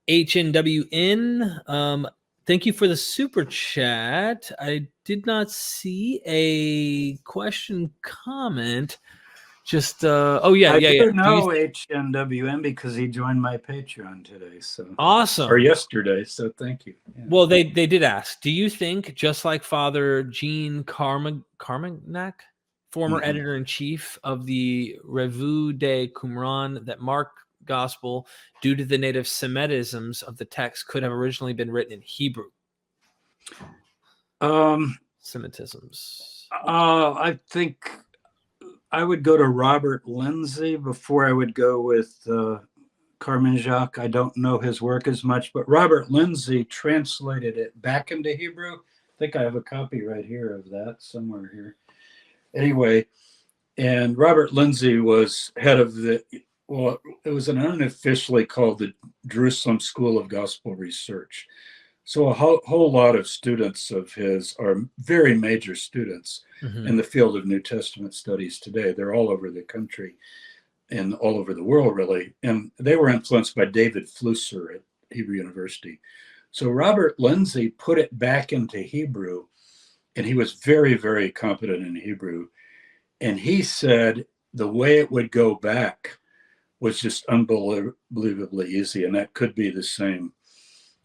HNWN, thank you for the super chat. I did not see a question comment. Just oh yeah, I yeah, yeah. do know HNWM because he joined my Patreon today, so or Awesome. yesterday. So thank you. Yeah. Well, they did ask, do you think, just like Father Jean Carmagnac, former editor-in-chief of the Revue de Qumran, that Mark Gospel, due to the native Semitisms of the text, could have originally been written in Hebrew? Semitisms. I think I would go to Robert Lindsay before I would go with Carmen Jacques. I don't know his work as much, but Robert Lindsay translated it back into Hebrew. I think I have a copy right here of that somewhere here. Anyway, and Robert Lindsay was head of well, it was an unofficially called the Jerusalem School of Gospel Research. So a whole lot of students of his are very major students in the field of New Testament studies today. They're all over the country and all over the world, really. And they were influenced by David Flusser at Hebrew University. So Robert Lindsay put it back into Hebrew, and he was very, very competent in Hebrew. And he said the way it would go back was just unbelievably easy. And that could be the same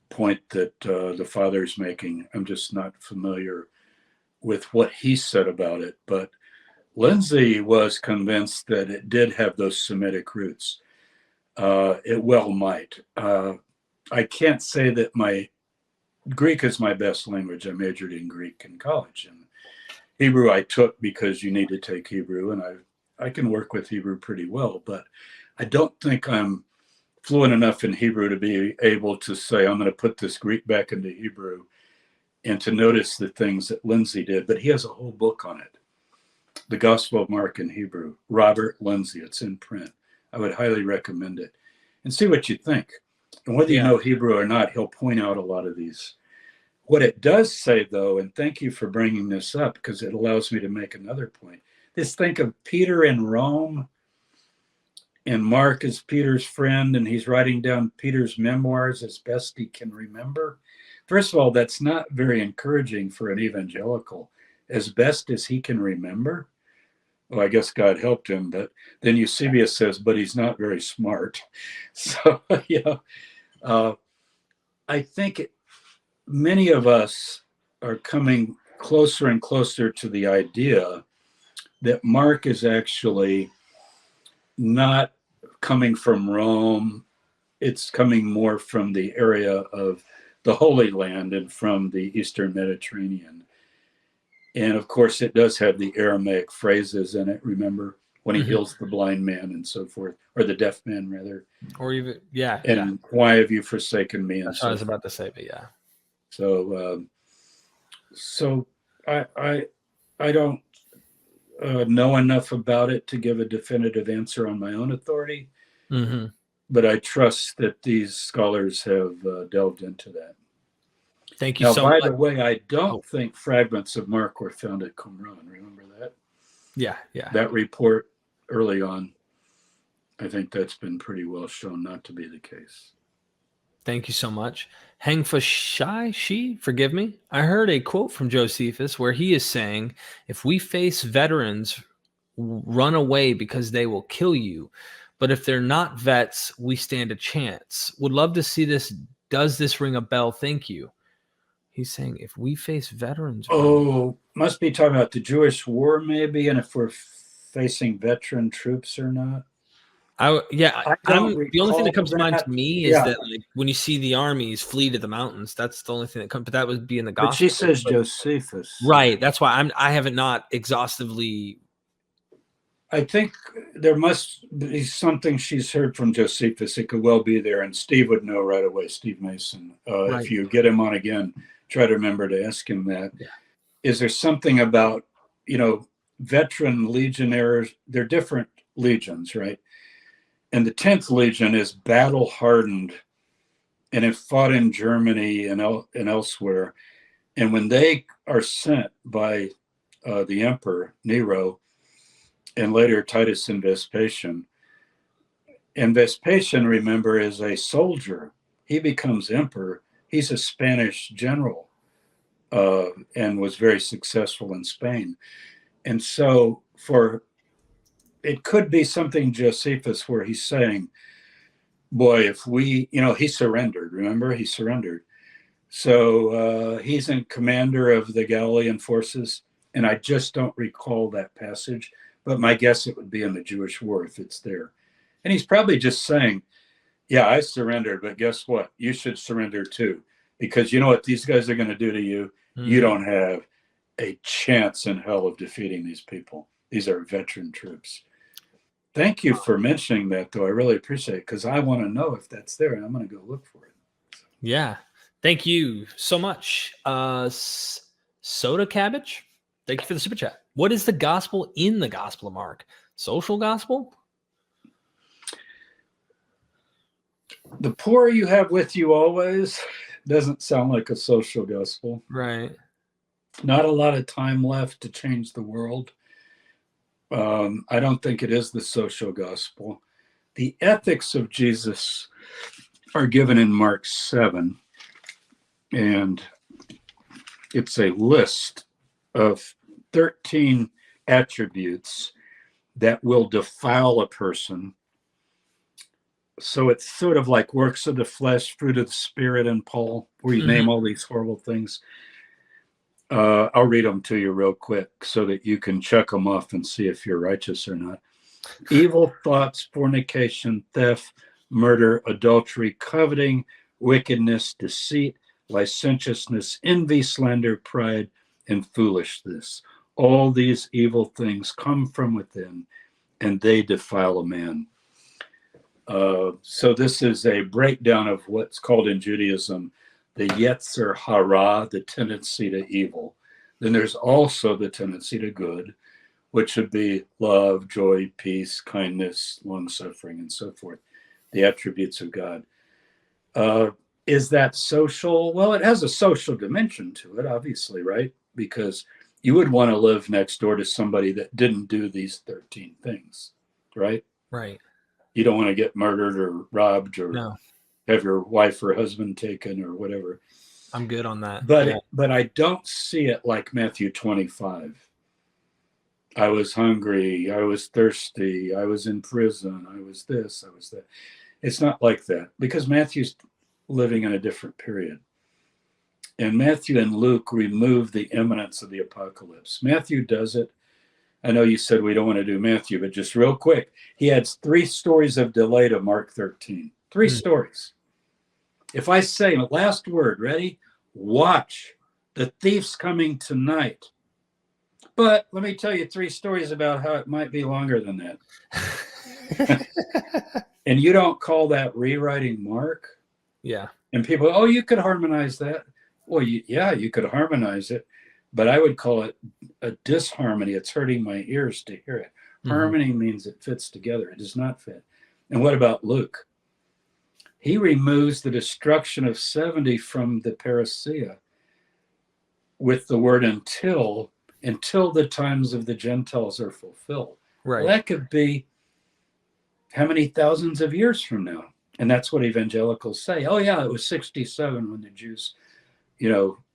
point that the father's making. I'm just not familiar with what he said about it. But Lindsay was convinced that it did have those Semitic roots. It well might. I can't say that my Greek is my best language. I majored in Greek in college. And Hebrew I took because you need to take Hebrew, and I can work with Hebrew pretty well, but I don't think I'm fluent enough in Hebrew to be able to say, I'm going to put this Greek back into Hebrew and to notice the things that Lindsay did. But he has a whole book on it, The Gospel of Mark in Hebrew, Robert Lindsay. It's in print. I would highly recommend it and see what you think. And whether you know Hebrew or not, he'll point out a lot of these. What it does say, though, and thank you for bringing this up because it allows me to make another point. Just think of Peter in Rome, and Mark is Peter's friend, and he's writing down Peter's memoirs as best he can remember. First of all, that's not very encouraging for an evangelical, as best as he can remember. Well, I guess God helped him, but then Eusebius says, but he's not very smart. So, I think many of us are coming closer and closer to the idea that Mark is actually not coming from Rome. It's coming more from the area of the Holy Land and from the Eastern Mediterranean. And of course, it does have the Aramaic phrases in it. Remember when he heals the blind man and so forth, or the deaf man rather. Or even, And why have you forsaken me? That's what I was about to say, but yeah. So I don't know enough about it to give a definitive answer on my own authority, but I trust that these scholars have delved into that. Thank you so much. Now, by the way, I don't think fragments of Mark were found at Qumran. Remember that? Yeah. That report early on, I think that's been pretty well shown not to be the case. Thank you so much. Hang for she, forgive me. I heard a quote from Josephus where he is saying, if we face veterans, run away because they will kill you. But if they're not vets, we stand a chance. Would love to see this. Does this ring a bell? Thank you. He's saying if we face veterans. Must be talking about the Jewish war maybe, and if we're facing veteran troops or not. The only thing that comes to mind to me is that like when you see the armies flee to the mountains, that's the only thing that comes. But that would be in the gospel. But she says Josephus, right? That's why I haven't not exhaustively. I think there must be something she's heard from Josephus. It could well be there, and Steve would know right away. Steve Mason, right. If you get him on again, try to remember to ask him that. Yeah. Is there something about veteran legionnaires? They're different legions, right? And the 10th Legion is battle hardened and have fought in Germany and elsewhere. And when they are sent by the emperor, Nero, and later Titus and Vespasian, remember, is a soldier he becomes emperor. He's a Spanish general and was very successful in Spain. And so it could be something Josephus where he's saying, boy, if we, he surrendered, remember? He surrendered. So he's in commander of the Galilean forces. And I just don't recall that passage, but my guess it would be in the Jewish war if it's there. And he's probably just saying, yeah, I surrendered, but guess what? You should surrender too, because you know what these guys are going to do to you? You don't have a chance in hell of defeating these people. These are veteran troops. Thank you for mentioning that, though. I really appreciate it, because I want to know if that's there, and I'm going to go look for it. Yeah. Thank you so much. Soda Cabbage, thank you for the super chat. What is the gospel in the Gospel of Mark? Social gospel? The poor you have with you always doesn't sound like a social gospel. Right. Not a lot of time left to change the world. I don't think it is the social gospel. The ethics of Jesus are given in Mark 7, and it's a list of 13 attributes that will defile a person. So it's sort of like works of the flesh, fruit of the spirit in Paul, where you name all these horrible things. I'll read them to you real quick so that you can check them off and see if you're righteous or not. Evil thoughts, fornication, theft, murder, adultery, coveting, wickedness, deceit, licentiousness, envy, slander, pride, and foolishness. All these evil things come from within, and they defile a man. So this is a breakdown of what's called in Judaism the Yetzer Hara, the tendency to evil. Then there's also the tendency to good, which would be love, joy, peace, kindness, long-suffering, and so forth, the attributes of God. Is that social? Well, it has a social dimension to it, obviously, right? Because you would want to live next door to somebody that didn't do these 13 things, right? Right. You don't want to get murdered or robbed or have your wife or husband taken or whatever. I'm good on that. But I don't see it like Matthew 25. I was hungry, I was thirsty, I was in prison, I was this, I was that. It's not like that, because Matthew's living in a different period. And Matthew and Luke remove the imminence of the apocalypse. Matthew does it. I know you said we don't want to do Matthew, but just real quick, he adds 3 stories of delay to Mark 13. 3 stories. If I say, last word, ready? Watch, the thief's coming tonight. But let me tell you 3 stories about how it might be longer than that. And you don't call that rewriting Mark? Yeah. And people, oh, you could harmonize that. Well, yeah, you could harmonize it, but I would call it a disharmony. It's hurting my ears to hear it. Harmony means it fits together. It does not fit. And what about Luke? He removes the destruction of 70 from the parousia with the word until the times of the Gentiles are fulfilled. Right. Well, that could be how many thousands of years from now? And that's what evangelicals say. Oh, yeah, it was 67 when the Jews,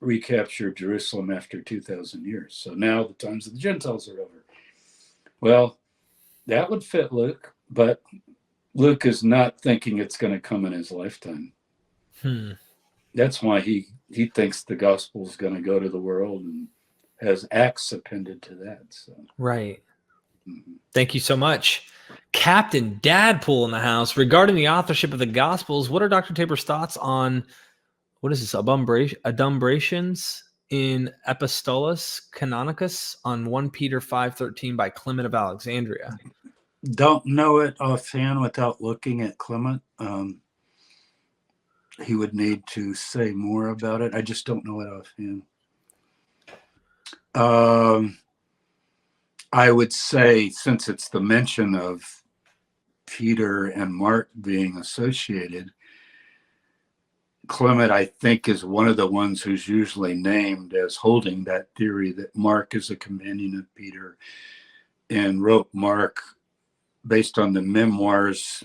recaptured Jerusalem after 2,000 years. So now the times of the Gentiles are over. Well, that would fit Luke, but Luke is not thinking it's going to come in his lifetime. That's why he thinks the gospel is going to go to the world and has Acts appended to that. So. Right. Thank you so much. Captain Dadpool in the house. Regarding the authorship of the Gospels, what are Dr. Tabor's thoughts on, what is this, adumbrations in Epistolus Canonicus on 1 Peter 5:13 by Clement of Alexandria? Don't know it offhand without looking at Clement. He would need to say more about it. I just don't know it offhand. I would say, since it's the mention of Peter and Mark being associated, Clement, I think, is one of the ones who's usually named as holding that theory that Mark is a companion of Peter and wrote Mark based on the memoirs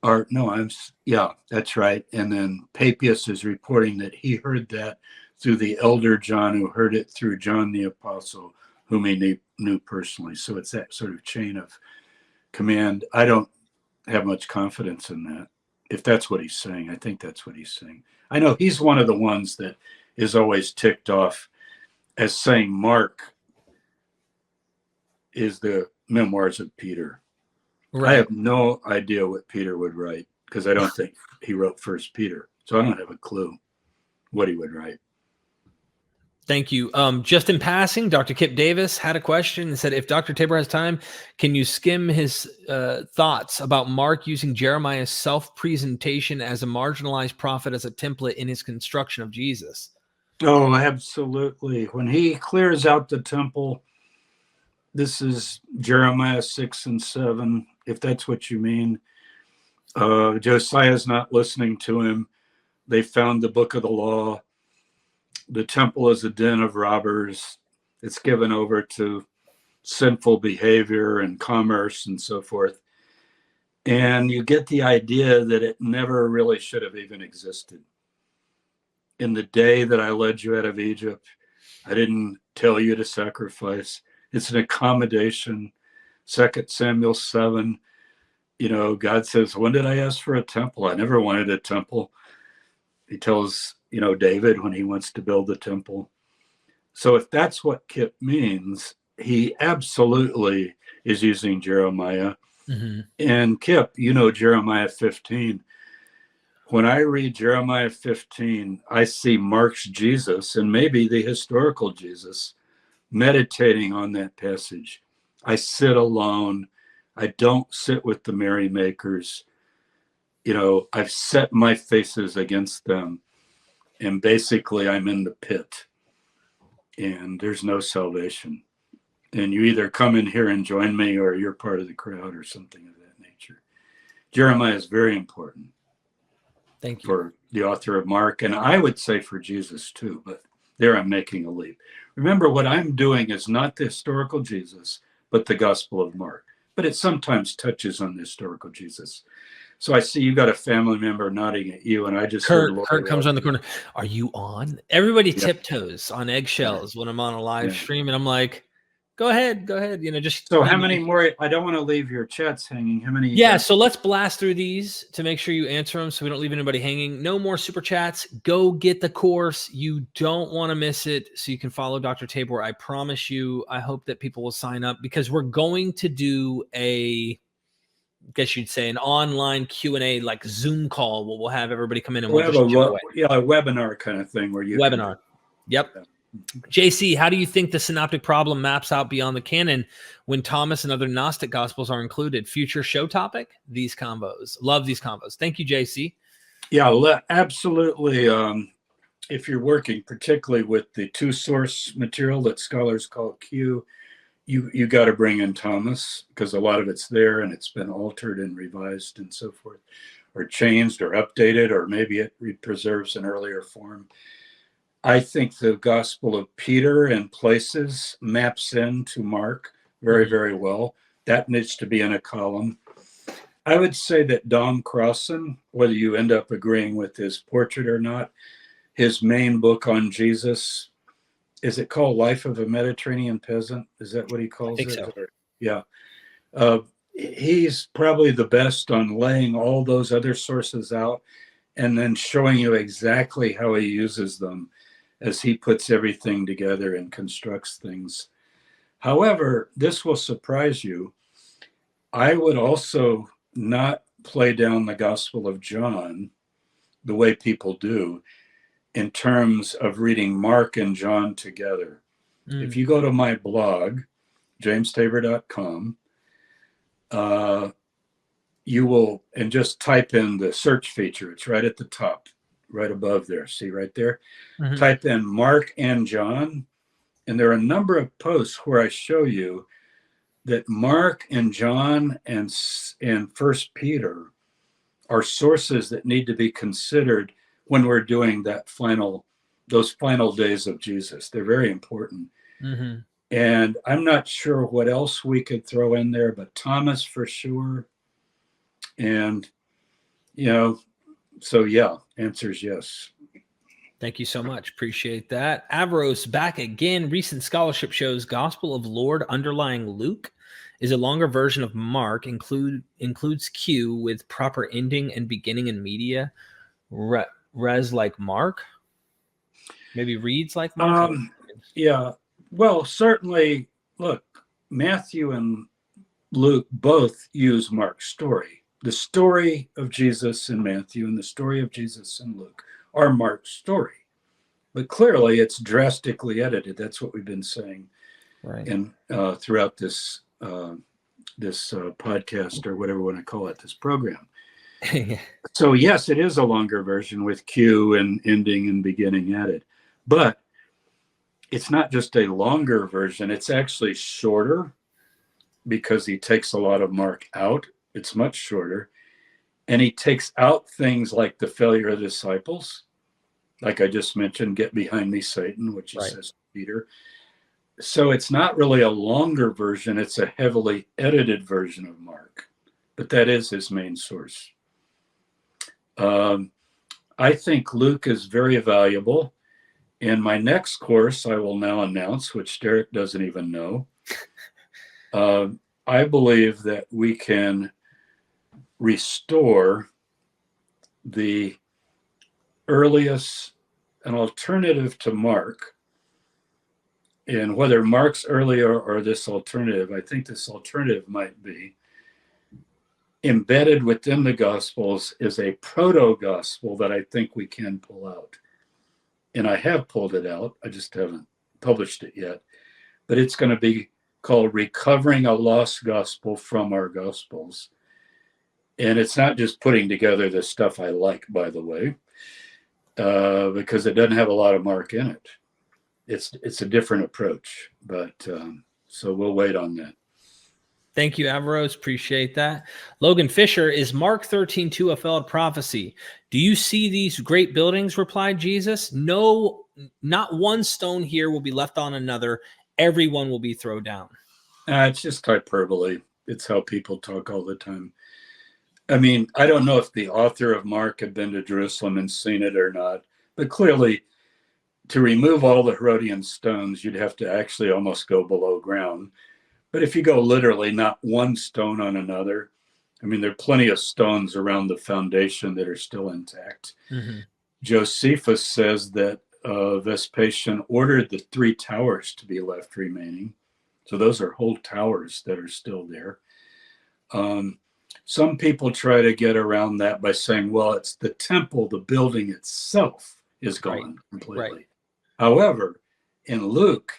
Or no, yeah, that's right. And then Papias is reporting that he heard that through the elder John, who heard it through John the Apostle, whom he knew personally. So it's that sort of chain of command. I don't have much confidence in that. If that's what he's saying, I think that's what he's saying. I know he's one of the ones that is always ticked off as saying Mark is the memoirs of Peter. Right. I have no idea what Peter would write because I don't think he wrote First Peter. So I don't have a clue what he would write. Thank you. Just in passing, Dr. Kip Davis had a question and said, if Dr. Tabor has time, can you skim his thoughts about Mark using Jeremiah's self-presentation as a marginalized prophet as a template in his construction of Jesus? Oh, absolutely. When he clears out the temple, this is Jeremiah 6 and 7, if that's what you mean. Josiah's not listening to him. They found the book of the law. The temple is a den of robbers. It's given over to sinful behavior and commerce and so forth. And you get the idea that it never really should have even existed. In the day that I led you out of Egypt, I didn't tell you to sacrifice. It's an accommodation. 2 Samuel 7, God says, when did I ask for a temple? I never wanted a temple. He tells, David when he wants to build the temple. So if that's what Kip means, he absolutely is using Jeremiah. Mm-hmm. And Kip, Jeremiah 15. When I read Jeremiah 15, I see Mark's Jesus and maybe the historical Jesus meditating on that passage. I sit alone. I don't sit with the merrymakers. I've set my faces against them. And basically, I'm in the pit. And there's no salvation. And you either come in here and join me or you're part of the crowd or something of that nature. Jeremiah is very important. Thank you. For the author of Mark. And I would say for Jesus too, but there I'm making a leap. Remember, what I'm doing is not the historical Jesus, but the Gospel of Mark. But it sometimes touches on the historical Jesus. So I see you got a family member nodding at you, and I just Kurt comes on the corner. Are you on? Everybody tiptoes on eggshells when I'm on a live stream, and I'm like, go ahead. Just so how many more? I don't want to leave your chats hanging. How many? Yeah, so let's blast through these to make sure you answer them so we don't leave anybody hanging. No more super chats. Go get the course. You don't want to miss it so you can follow Dr. Tabor. I promise you. I hope that people will sign up because we're going to do I guess you'd say an online Q&A, like Zoom call where we'll have everybody come in and we'll have a a webinar kind of thing where you webinar. Yep. JC, how do you think the synoptic problem maps out beyond the canon when Thomas and other Gnostic Gospels are included? Future show topic? These combos. Love these combos. Thank you, JC. Yeah, absolutely. If you're working particularly with the two source material that scholars call Q, you got to bring in Thomas because a lot of it's there and it's been altered and revised and so forth, or changed or updated, or maybe it preserves an earlier form. I think the Gospel of Peter in places maps into Mark very, very well. That needs to be in a column. I would say that Dom Crossan, whether you end up agreeing with his portrait or not, his main book on Jesus, is it called Life of a Mediterranean Peasant? Is that what he calls it? So. Yeah. He's probably the best on laying all those other sources out and then showing you exactly how he uses them as he puts everything together and constructs things. However, this will surprise you. I would also not play down the Gospel of John the way people do in terms of reading Mark and John together. If you go to my blog, jamestabor.com, you will, and just type in the search feature. It's right at the top, right above there. See right there? Type in Mark and John. And there are a number of posts where I show you that Mark and John and First Peter are sources that need to be considered when we're doing those final days of Jesus. They're very important. And I'm not sure what else we could throw in there, but Thomas for sure. And You know, so yeah, answer is yes. Thank you so much. Appreciate that. Avros back again. Recent scholarship shows Gospel of Lord underlying Luke is a longer version of Mark, includes Q with proper ending and beginning and media. Res like Mark? Maybe reads like Mark? Yeah. Well, certainly, look, Matthew and Luke both use Mark's story. The story of Jesus in Matthew and the story of Jesus in Luke are Mark's story. But clearly, it's drastically edited. That's what we've been saying, Right. and throughout this podcast, or whatever we want to call it, this program. So yes, it is a longer version with Q and ending and beginning added, but it's not just a longer version. It's actually shorter because he takes a lot of Mark out. It's much shorter, and he takes out things like the failure of the disciples, like I just mentioned, get behind me, Satan, which he says to Peter. So it's not really a longer version. It's a heavily edited version of Mark, but that is his main source. I think Luke is very valuable. In my next course, I will now announce, which Derek doesn't even know, I believe that we can restore the earliest, an alternative to Mark. And whether Mark's earlier or this alternative, I think this alternative might be embedded within the Gospels is a proto-gospel that I think we can pull out. And I have pulled it out. I just haven't published it yet. But it's going to be called Recovering a Lost Gospel from Our Gospels. And it's not just putting together the stuff I like, by the way, because it doesn't have a lot of Mark in it. It's a different approach. But so we'll wait on that. Thank you, Avros. Appreciate that. Logan Fisher, is Mark 13:2 a failed prophecy? Do you see these great buildings? Replied Jesus. No, not one stone here will be left on another. Everyone will be thrown down. It's just hyperbole. It's how people talk all the time. I mean, I don't know if the author of Mark had been to Jerusalem and seen it or not, but clearly to remove all the Herodian stones, you'd have to actually almost go below ground. But if you go literally not one stone on another, I mean, there are plenty of stones around the foundation that are still intact. Mm-hmm. Josephus says that Vespasian ordered the 3 towers to be left remaining. So those are whole towers that are still there. Some people try to get around that by saying, well, it's the temple, the building itself is gone completely. Right. However, in Luke,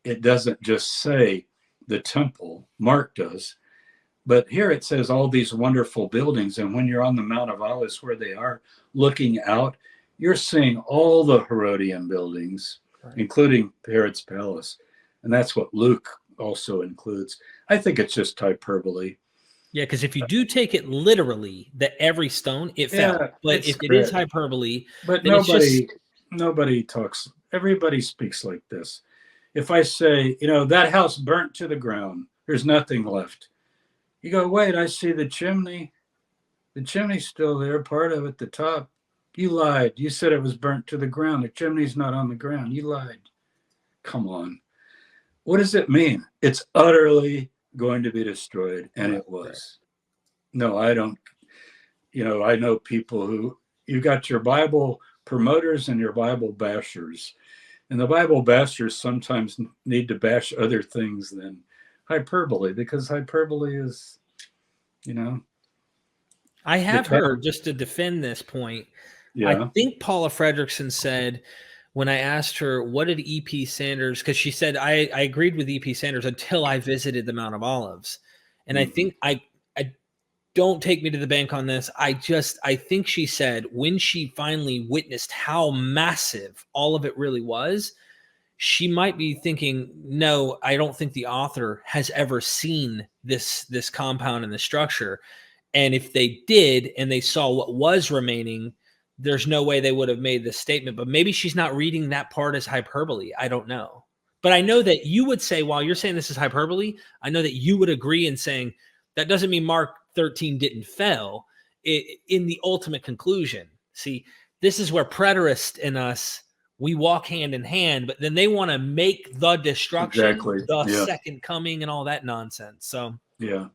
it doesn't just say the temple, Mark does, but here it says all these wonderful buildings. And when you're on the Mount of Olives where they are looking out, you're seeing all the Herodian buildings, including Herod's palace. And that's what Luke also includes. I think it's just hyperbole. Yeah, because if you do take it literally, that every stone, it fell. But if it is hyperbole, but nobody talks, everybody speaks like this. If I say, that house burnt to the ground, there's nothing left. You go, wait, I see the chimney. The chimney's still there, part of it, the top. You lied. You said it was burnt to the ground. The chimney's not on the ground. You lied. Come on. What does it mean? It's utterly going to be destroyed, and it was. No, I don't. I know people who, you got your Bible promoters and your Bible bashers. And the Bible bashers sometimes need to bash other things than hyperbole, because hyperbole is, I have heard, just to defend this point, I think Paula Fredrickson said, when I asked her, what did E.P. Sanders, because she said, I agreed with E.P. Sanders until I visited the Mount of Olives. And I think, I don't take me to the bank on this. I think she said when she finally witnessed how massive all of it really was, she might be thinking, no, I don't think the author has ever seen this compound and the structure. And if they did, and they saw what was remaining, there's no way they would have made this statement. But maybe she's not reading that part as hyperbole. I don't know. But I know that you would say, while you're saying this is hyperbole, I know that you would agree in saying that doesn't mean Mark 13 didn't fail. in the ultimate conclusion. See, this is where preterists in us, we walk hand in hand, but then they want to make the destruction, Exactly. the Yeah. second coming, and all that nonsense. So Yeah.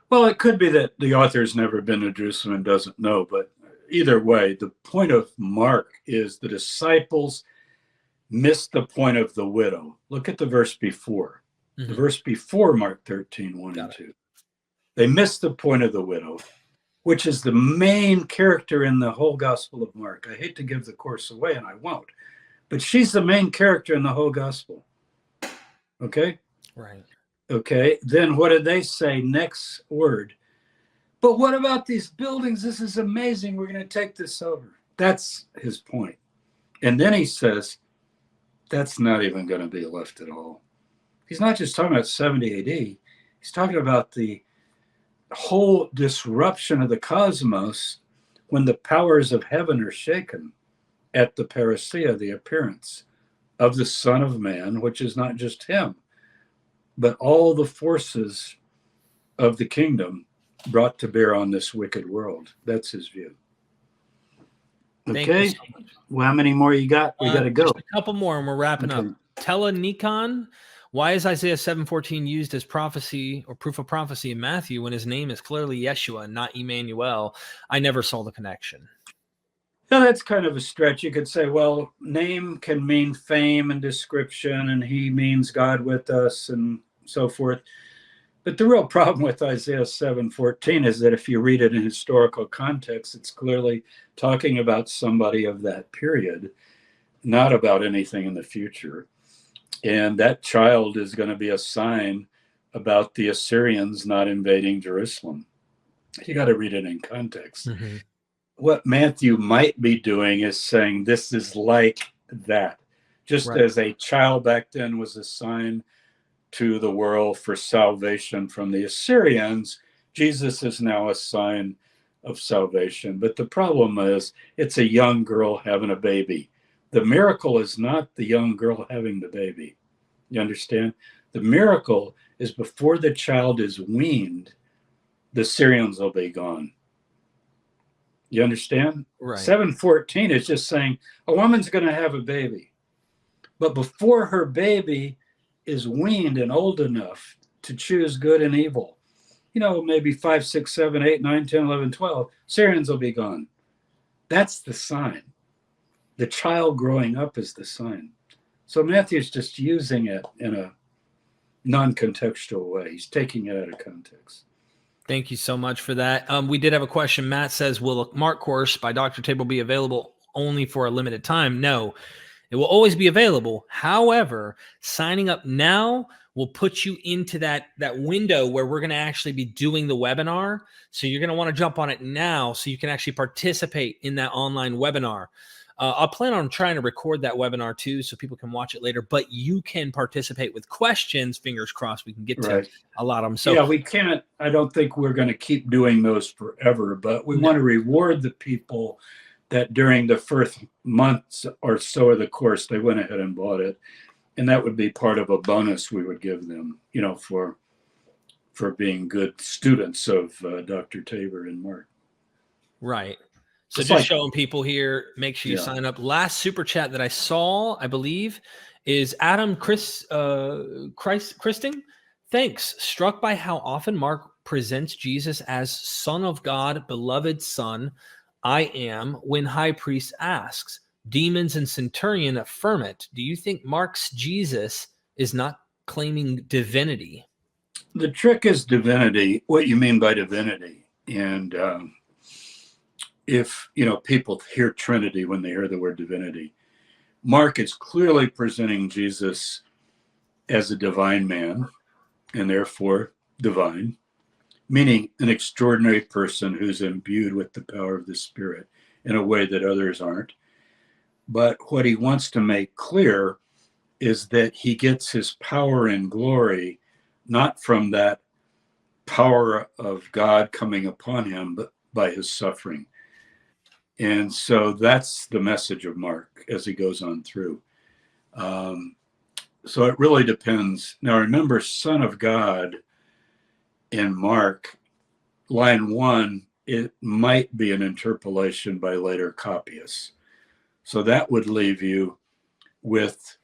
Well, it could be that the author's never been to Jerusalem and doesn't know, but either way, the point of Mark is the disciples missed the point of the widow. Look at the verse before. The verse before Mark 13, 1 and 2. They missed the point of the widow, which is the main character in the whole Gospel of Mark. I hate to give the course away, and I won't, but she's the main character in the whole Gospel. Okay? Right. Okay, then what did they say? Next word. But what about these buildings? This is amazing. We're going to take this over. That's his point. And then he says, that's not even going to be left at all. He's not just talking about 70 AD. He's talking about the whole disruption of the cosmos when the powers of heaven are shaken at the parousia, the appearance of the Son of Man, which is not just him, but all the forces of the kingdom brought to bear on this wicked world. That's his view. Okay. So well, how many more you got? We got to go. Just a couple more and we're wrapping up. Nikon. Why is Isaiah 7:14 used as prophecy or proof of prophecy in Matthew when his name is clearly Yeshua, not Emmanuel? I never saw the connection. Now, that's kind of a stretch. You could say, well, name can mean fame and description, and he means God with us and so forth. But the real problem with Isaiah 7:14 is that if you read it in historical context, it's clearly talking about somebody of that period, not about anything in the future. And that child is going to be a sign about the Assyrians not invading Jerusalem. You got to read it in context. What Matthew might be doing is saying this is like that. Just as a child back then was a sign to the world for salvation from the Assyrians, Jesus is now a sign of salvation. But the problem is it's a young girl having a baby. The miracle is not the young girl having the baby. You understand? The miracle is before the child is weaned, the Assyrians will be gone. You understand? Right. 7:14 is just saying a woman's going to have a baby. But before her baby is weaned and old enough to choose good and evil, maybe 5, 6, 7, 8, 9, 10, 11, 12, Syrians will be gone. That's the sign. The child growing up is the sign. So Matthew's just using it in a non-contextual way. He's taking it out of context. Thank you so much for that. We did have a question. Matt says, will a Mark course by Dr. Tabor be available only for a limited time? No, it will always be available. However, signing up now will put you into that window where we're going to actually be doing the webinar. So you're going to want to jump on it now so you can actually participate in that online webinar. I'll plan on trying to record that webinar too so people can watch it later, but you can participate with questions. Fingers crossed we can get to a lot of them. So yeah, we can't, I don't think we're going to keep doing those forever, but we want to reward the people that during the first months or so of the course, they went ahead and bought it. And that would be part of a bonus we would give them, for being good students of Dr. Tabor and Mark. Right. So it's just showing people here, make sure you sign up. Last super chat that I saw, I believe, is Adam Christing. Thanks. Struck by how often Mark presents Jesus as Son of God, beloved Son, I am, when high priest asks. Demons and centurion affirm it. Do you think Mark's Jesus is not claiming divinity? The trick is divinity, what you mean by divinity. And if people hear Trinity when they hear the word divinity, Mark is clearly presenting Jesus as a divine man and therefore divine, meaning an extraordinary person who's imbued with the power of the Spirit in a way that others aren't. But what he wants to make clear is that he gets his power and glory not from that power of God coming upon him, but by his suffering. And so that's the message of Mark as he goes on through. So it really depends. Now remember, Son of God in Mark, line 1 it might be an interpolation by later copyists. So that would leave you with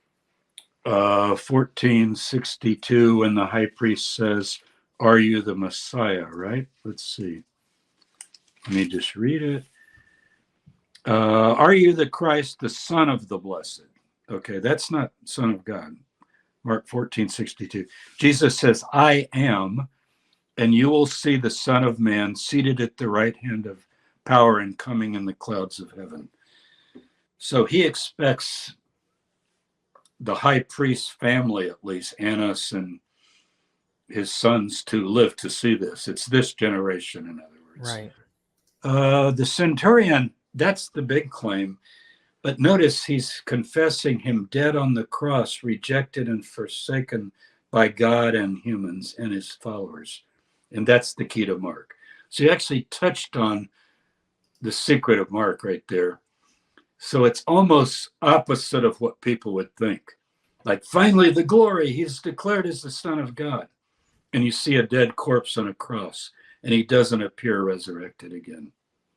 1462 when the high priest says, "Are you the Messiah?" Right? Let's see. Let me just read it. Are you the Christ, the Son of the Blessed? Okay, that's not Son of God. Mark 14:62. Jesus says, "I am, and you will see the Son of Man seated at the right hand of power and coming in the clouds of heaven." So he expects the high priest's family, at least Annas and his sons, to live to see this. It's this generation, in other words. Right. The centurion, that's the big claim. But notice he's confessing him dead on the cross, rejected and forsaken by God and humans and his followers. And that's the key to Mark. So he actually touched on the secret of Mark right there. So it's almost opposite of what people would think. Like, finally, the glory, he's declared as the Son of God. And you see a dead corpse on a cross, and he doesn't appear resurrected again.